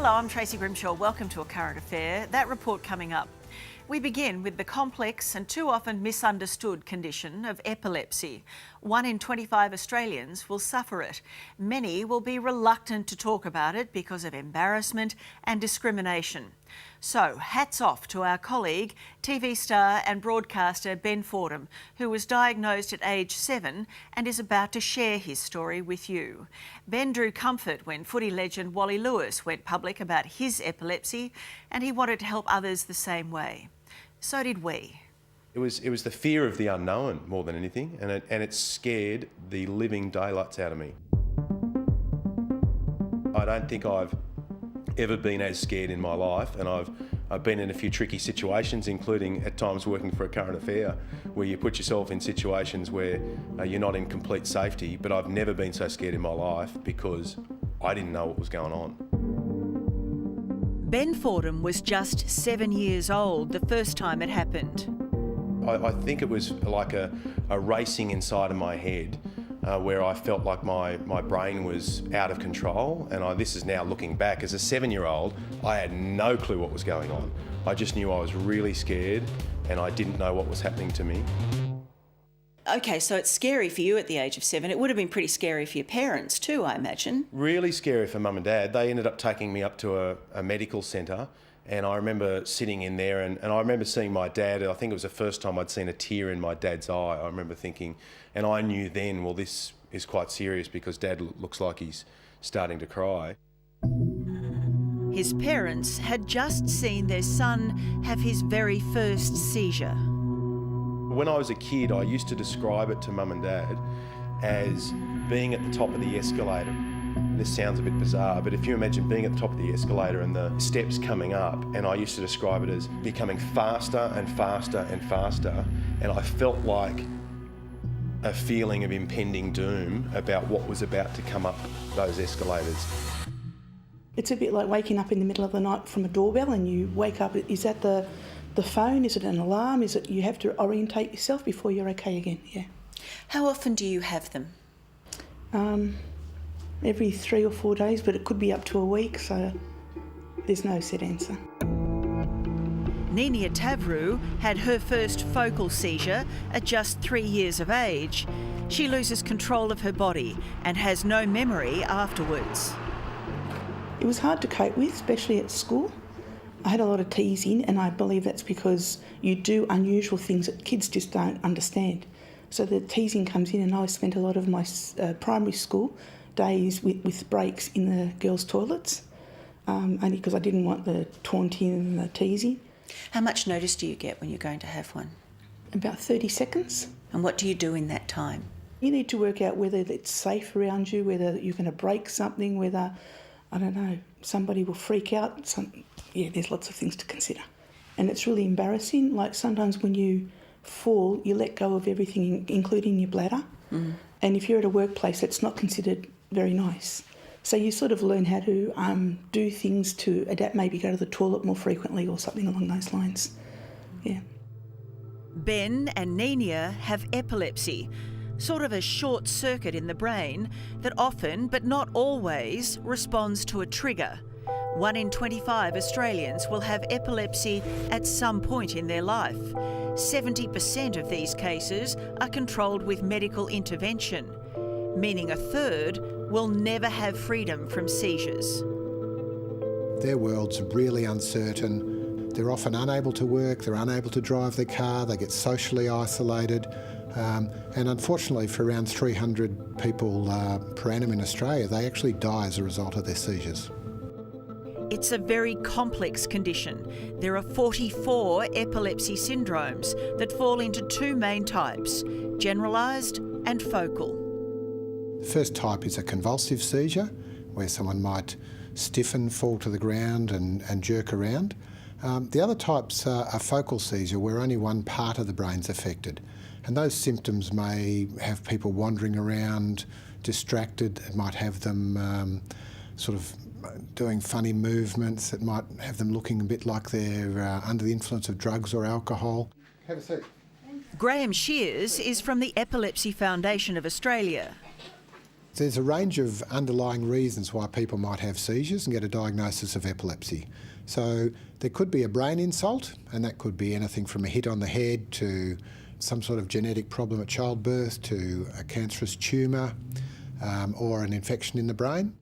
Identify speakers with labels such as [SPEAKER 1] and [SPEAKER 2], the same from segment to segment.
[SPEAKER 1] Hello, I'm Tracy Grimshaw. Welcome to A Current Affair. That report coming up. We begin with the complex and too often misunderstood condition of epilepsy. 1 in 25 Australians will suffer it. Many will be reluctant to talk about it because of embarrassment and discrimination. So, hats off to our colleague, TV star and broadcaster Ben Fordham, who was diagnosed at age 7 and is about to share his story with you. Ben drew comfort when footy legend Wally Lewis went public about his epilepsy, and he wanted to help others the same way. So did we.
[SPEAKER 2] It was the fear of the unknown more than anything, and it scared the living daylights out of me. I don't think I've ever been as scared in my life, and I've been in a few tricky situations, including at times working for A Current Affair, where you put yourself in situations where you're not in complete safety, but I've never been so scared in my life because I didn't know what was going on.
[SPEAKER 1] Ben Fordham was just 7 years old the first time it happened.
[SPEAKER 2] I think it was like a racing inside of my head where I felt like my brain was out of control, and this is now looking back. As a 7-year-old, I had no clue what was going on. I just knew I was really scared and I didn't know what was happening to me.
[SPEAKER 1] Okay, so it's scary for you at the age of 7. It would have been pretty scary for your parents too, I imagine.
[SPEAKER 2] Really scary for Mum and Dad. They ended up taking me up to a medical centre, and I remember sitting in there and I remember seeing my dad. I think it was the first time I'd seen a tear in my dad's eye. I remember thinking, and I knew then, well, this is quite serious because Dad looks like he's starting to cry.
[SPEAKER 1] His parents had just seen their son have his very first seizure.
[SPEAKER 2] When I was a kid, I used to describe it to Mum and Dad as being at the top of the escalator. This sounds a bit bizarre, but if you imagine being at the top of the escalator and the steps coming up, and I used to describe it as becoming faster and faster and faster, and I felt like a feeling of impending doom about what was about to come up those escalators.
[SPEAKER 3] It's a bit like waking up in the middle of the night from a doorbell and you wake up. Is that the phone? Is it an alarm? Is it you have to orientate yourself before you're okay again? Yeah.
[SPEAKER 1] How often do you have them?
[SPEAKER 3] Every 3 or 4 days, but it could be up to a week, so there's no set answer.
[SPEAKER 1] Nina Tavru had her first focal seizure at just 3 years of age. She loses control of her body and has no memory afterwards.
[SPEAKER 3] It was hard to cope with, especially at school. I had a lot of teasing, and I believe that's because you do unusual things that kids just don't understand. So the teasing comes in, and I spent a lot of my primary school days with breaks in the girls' toilets, only because I didn't want the taunting and the teasing.
[SPEAKER 1] How much notice do you get when you're going to have one?
[SPEAKER 3] About 30 seconds.
[SPEAKER 1] And what do you do in that time?
[SPEAKER 3] You need to work out whether it's safe around you, whether you're going to break something, whether, I don't know, somebody will freak out. Yeah, there's lots of things to consider. And it's really embarrassing. Like sometimes when you fall, you let go of everything, including your bladder. Mm. And if you're at a workplace, it's not considered very nice. So you sort of learn how to do things to adapt, maybe go to the toilet more frequently or something along those lines. Yeah.
[SPEAKER 1] Ben and Nina have epilepsy, sort of a short circuit in the brain that often, but not always, responds to a trigger. 1 in 25 Australians will have epilepsy at some point in their life. 70% of these cases are controlled with medical intervention, meaning a third will never have freedom from seizures.
[SPEAKER 4] Their world's really uncertain. They're often unable to work, they're unable to drive their car, they get socially isolated. And unfortunately, for around 300 people per annum in Australia, they actually die as a result of their seizures.
[SPEAKER 1] It's a very complex condition. There are 44 epilepsy syndromes that fall into 2 main types, generalised and focal.
[SPEAKER 4] The first type is a convulsive seizure, where someone might stiffen, fall to the ground and jerk around. The other types are a focal seizure, where only one part of the brain's affected. And those symptoms may have people wandering around, distracted. It might have them sort of doing funny movements. It might have them looking a bit like they're under the influence of drugs or alcohol. Have a seat.
[SPEAKER 1] Graham Shears is from the Epilepsy Foundation of Australia.
[SPEAKER 4] There's a range of underlying reasons why people might have seizures and get a diagnosis of epilepsy. So there could be a brain insult, and that could be anything from a hit on the head to some sort of genetic problem at childbirth to a cancerous tumour or an infection in the brain.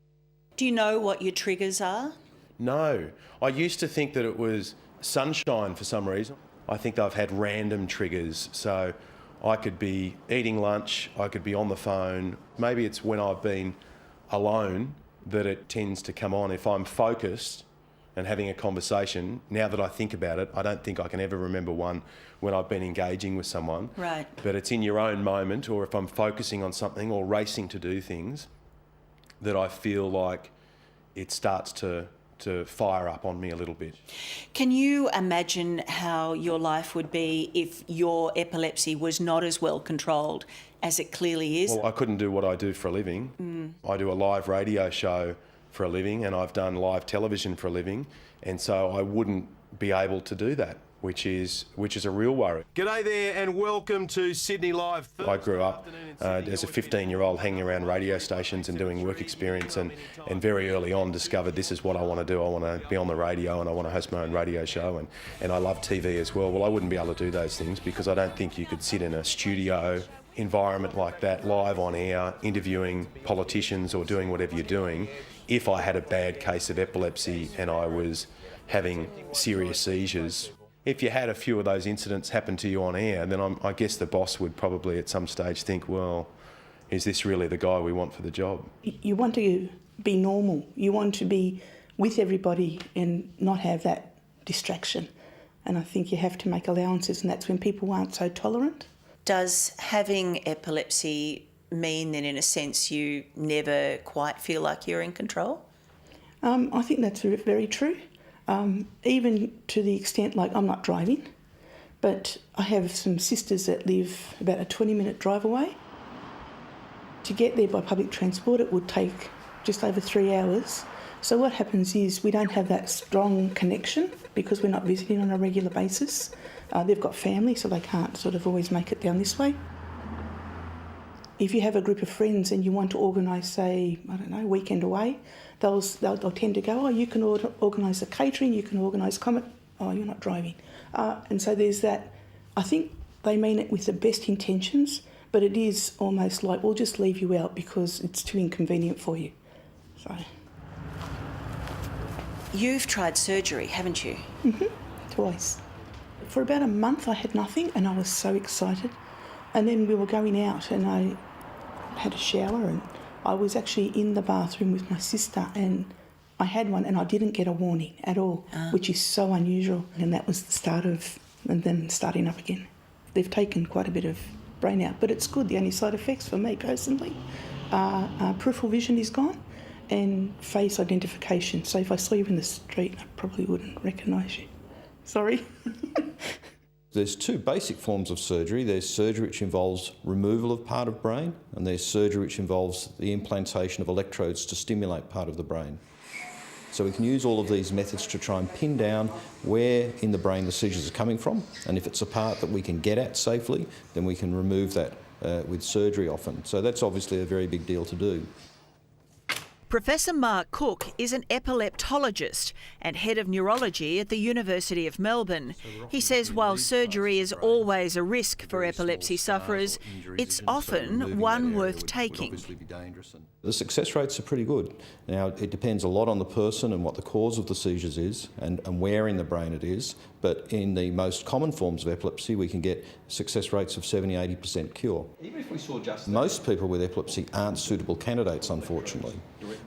[SPEAKER 5] Do you know what your triggers are?
[SPEAKER 2] No. I used to think that it was sunshine for some reason. I think I've had random triggers. So I could be eating lunch, I could be on the phone. Maybe it's when I've been alone that it tends to come on. If I'm focused and having a conversation, now that I think about it, I don't think I can ever remember one when I've been engaging with someone.
[SPEAKER 5] Right.
[SPEAKER 2] But it's in your own moment, or if I'm focusing on something or racing to do things, that I feel like it starts to fire up on me a little bit.
[SPEAKER 5] Can you imagine how your life would be if your epilepsy was not as well controlled as it clearly is?
[SPEAKER 2] Well, I couldn't do what I do for a living. I do a live radio show for a living, and I've done live television for a living, and so I wouldn't be able to do that, which is a real worry. G'day there and welcome to Sydney Live. I grew up as a 15-year-old hanging around radio stations and doing work experience, and very early on discovered this is what I want to do. I want to be on the radio and I want to host my own radio show, and I love TV as well. Well, I wouldn't be able to do those things because I don't think you could sit in a studio environment like that, live on air, interviewing politicians or doing whatever you're doing, if I had a bad case of epilepsy and I was having serious seizures. If you had a few of those incidents happen to you on air, then I guess the boss would probably at some stage think, well, is this really the guy we want for the job?
[SPEAKER 3] You want to be normal. You want to be with everybody and not have that distraction. And I think you have to make allowances, and that's when people aren't so tolerant.
[SPEAKER 5] Does having epilepsy mean that in a sense you never quite feel like you're in control?
[SPEAKER 3] I think that's very true. Even to the extent, like, I'm not driving, but I have some sisters that live about a 20-minute drive away. To get there by public transport, it would take just over 3 hours. So what happens is we don't have that strong connection because we're not visiting on a regular basis. They've got family, so they can't sort of always make it down this way. If you have a group of friends and you want to organise, say, I don't know, weekend away, they'll tend to go, oh, you can organise the catering, you can organise comment, oh, you're not driving. And so there's that. I think they mean it with the best intentions, but it is almost like, we'll just leave you out because it's too inconvenient for you. So.
[SPEAKER 5] You've tried surgery, haven't you?
[SPEAKER 3] Twice. For about a month I had nothing and I was so excited. And then we were going out and I had a shower and I was actually in the bathroom with my sister and I had one and I didn't get a warning at all, which is so unusual. And that was the start of, and then starting up again. They've taken quite a bit of brain out, but it's good. The only side effects for me personally, peripheral vision is gone and face identification. So if I saw you in the street, I probably wouldn't recognise you. Sorry.
[SPEAKER 6] There's two basic forms of surgery. There's surgery which involves removal of part of brain, and there's surgery which involves the implantation of electrodes to stimulate part of the brain. So we can use all of these methods to try and pin down where in the brain the seizures are coming from, and if it's a part that we can get at safely, then we can remove that with surgery often. So that's obviously a very big deal to do.
[SPEAKER 1] Professor Mark Cook is an epileptologist and head of neurology at the University of Melbourne. He says while surgery is always a risk for epilepsy sufferers, it's often one worth taking.
[SPEAKER 6] The success rates are pretty good. Now, it depends a lot on the person and what the cause of the seizures is and where in the brain it is, but in the most common forms of epilepsy, we can get success rates of 70–80% cure. Even if we saw just most people with epilepsy aren't suitable candidates, unfortunately,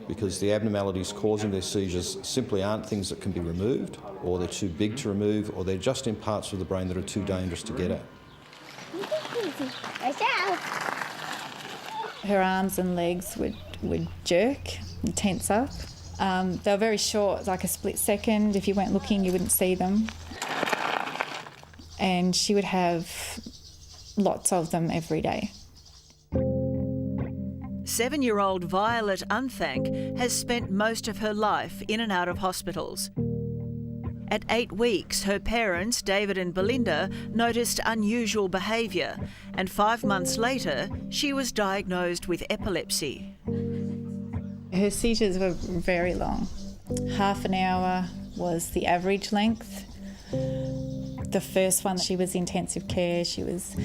[SPEAKER 6] because the abnormalities causing their seizures simply aren't things that can be removed, or they're too big to remove, or they're just in parts of the brain that are too dangerous to get at.
[SPEAKER 7] Her arms and legs would jerk, tense up. They were very short, like a split second. If you weren't looking, you wouldn't see them. And she would have lots of them every day.
[SPEAKER 1] 7-year-old Violet Unthank has spent most of her life in and out of hospitals. At 8 weeks, her parents, David and Belinda, noticed unusual behaviour, and 5 months later, she was diagnosed with epilepsy.
[SPEAKER 7] Her seizures were very long. Half an hour was the average length. The first one, she was intensive care. She was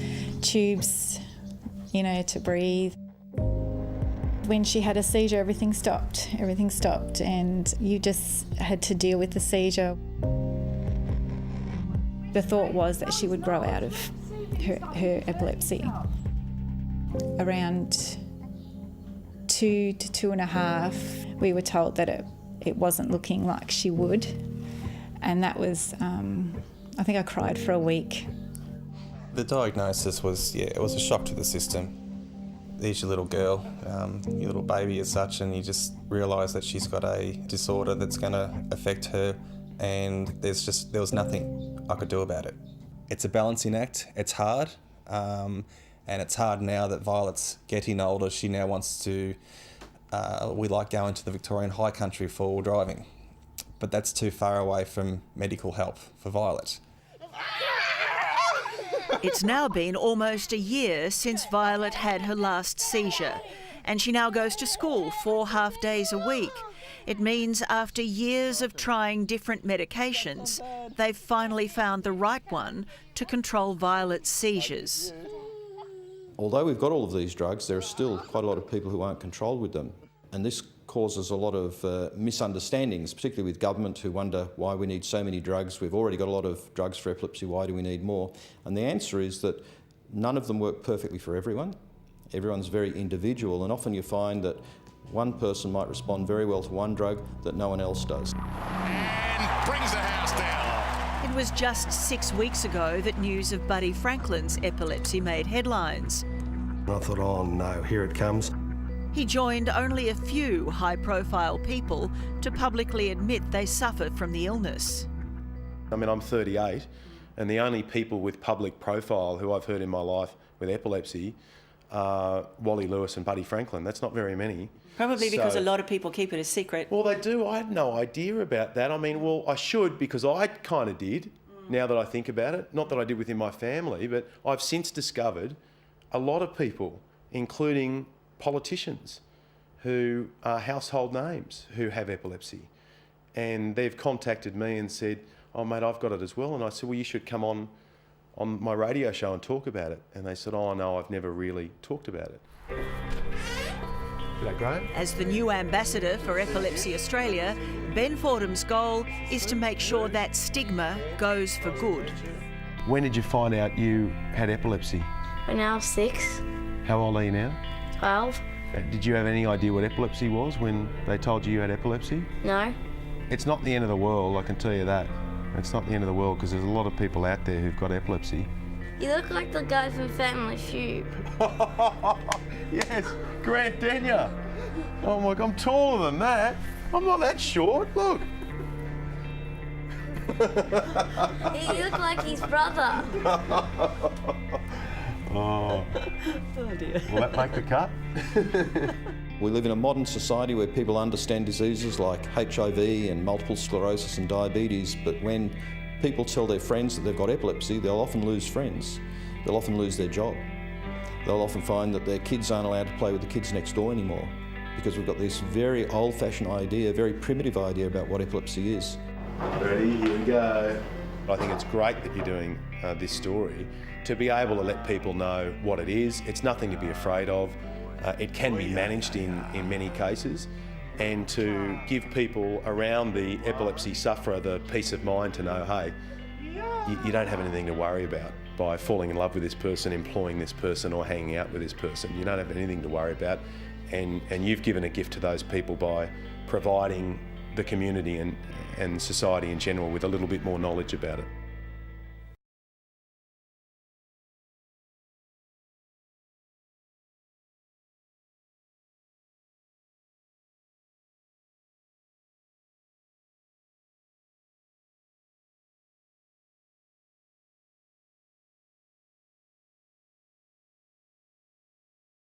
[SPEAKER 7] tubes, to breathe. When she had a seizure, everything stopped, and you just had to deal with the seizure. The thought was that she would grow out of her epilepsy. Around 2 to 2.5, we were told that it wasn't looking like she would, and that was, I think I cried for a week.
[SPEAKER 8] The diagnosis was, it was a shock to the system. There's your little girl, your little baby as such, and you just realise that she's got a disorder that's going to affect her, and there was nothing I could do about it. It's a balancing act. It's hard, and it's hard now that Violet's getting older. She now wants to, we like going to the Victorian high country for all driving, but that's too far away from medical help for Violet.
[SPEAKER 1] It's now been almost a year since Violet had her last seizure, and she now goes to school 4 half days a week. It means after years of trying different medications, they've finally found the right one to control Violet's seizures.
[SPEAKER 6] Although we've got all of these drugs, there are still quite a lot of people who aren't controlled with them. And this causes a lot of misunderstandings, particularly with government, who wonder why we need so many drugs. We've already got a lot of drugs for epilepsy, why do we need more? And the answer is that none of them work perfectly for everyone. Everyone's very individual, and often you find that one person might respond very well to one drug that no one else does.
[SPEAKER 9] And brings the house down.
[SPEAKER 1] It was just 6 weeks ago that news of Buddy Franklin's epilepsy made headlines.
[SPEAKER 10] I thought, oh no, here it comes.
[SPEAKER 1] He joined only a few high-profile people to publicly admit they suffer from the illness.
[SPEAKER 2] I mean, I'm 38, and the only people with public profile who I've heard in my life with epilepsy are Wally Lewis and Buddy Franklin. That's not very many.
[SPEAKER 5] Probably because a lot of people keep it a secret.
[SPEAKER 2] Well, they do. I had no idea about that. I mean, well, I should, because I kind of did, now that I think about it. Not that I did within my family, but I've since discovered a lot of people, including politicians who are household names, who have epilepsy. And they've contacted me and said, oh mate, I've got it as well. And I said, well, you should come on my radio show and talk about it. And they said, oh no, I've never really talked about it. Is that great?
[SPEAKER 1] As the new ambassador for Epilepsy Australia, Ben Fordham's goal is to make sure that stigma goes for good.
[SPEAKER 2] When did you find out you had epilepsy?
[SPEAKER 11] When I was 6.
[SPEAKER 2] How old are you now?
[SPEAKER 11] 12.
[SPEAKER 2] Did you have any idea what epilepsy was when they told you had epilepsy?
[SPEAKER 11] No.
[SPEAKER 2] It's not the end of the world, I can tell you that. It's not the end of the world, because there's a lot of people out there who've got epilepsy.
[SPEAKER 11] You look like the guy from Family Feud.
[SPEAKER 2] Yes, Grant Denyer. Oh my God, I'm taller than that. I'm not that short, look.
[SPEAKER 11] You look like his brother.
[SPEAKER 2] Oh dear. Will that make the cut?
[SPEAKER 6] We live in a modern society where people understand diseases like HIV and multiple sclerosis and diabetes, but when people tell their friends that they've got epilepsy, they'll often lose friends. They'll often lose their job. They'll often find that their kids aren't allowed to play with the kids next door anymore, because we've got this very old-fashioned idea, very primitive idea about what epilepsy is.
[SPEAKER 2] Ready, here we go. I think it's great that you're doing this story, to be able to let people know what it is. It's nothing to be afraid of. It can be managed in many cases, and to give people around the epilepsy sufferer the peace of mind to know, hey, you don't have anything to worry about by falling in love with this person, employing this person, or hanging out with this person. You don't have anything to worry about, and you've given a gift to those people by providing the community and society in general with a little bit more knowledge about it.